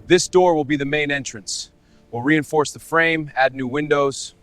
This door will be the main entrance. We'll reinforce the frame, add new windows.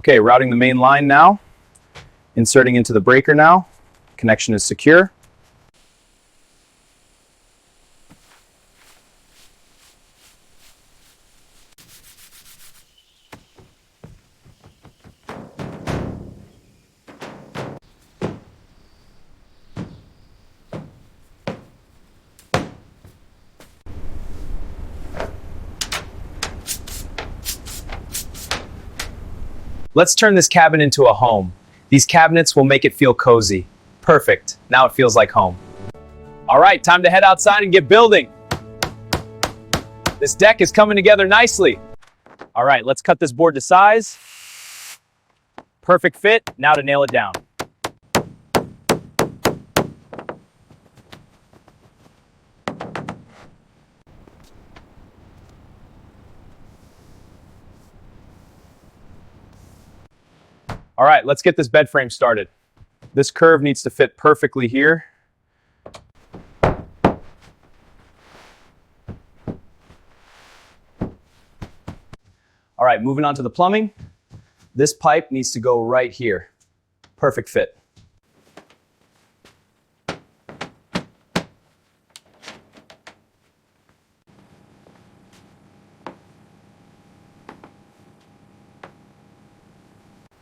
Okay, routing the main line now. Inserting into the breaker now. Connection is secure. Let's turn this cabin into a home. These cabinets will make it feel cozy. Perfect. Now it feels like home. All right, time to head outside and get building. This deck is coming together nicely. All right, let's cut this board to size. Perfect fit. Now to nail it down. All right, let's get this bed frame started. This curve needs to fit perfectly here. All right, moving on to the plumbing. This pipe needs to go right here. Perfect fit.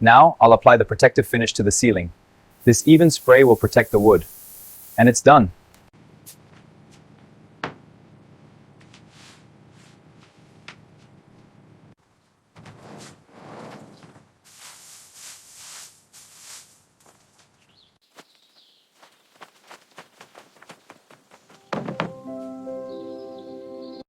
Now, I'll apply the protective finish to the ceiling. This even spray will protect the wood. And it's done.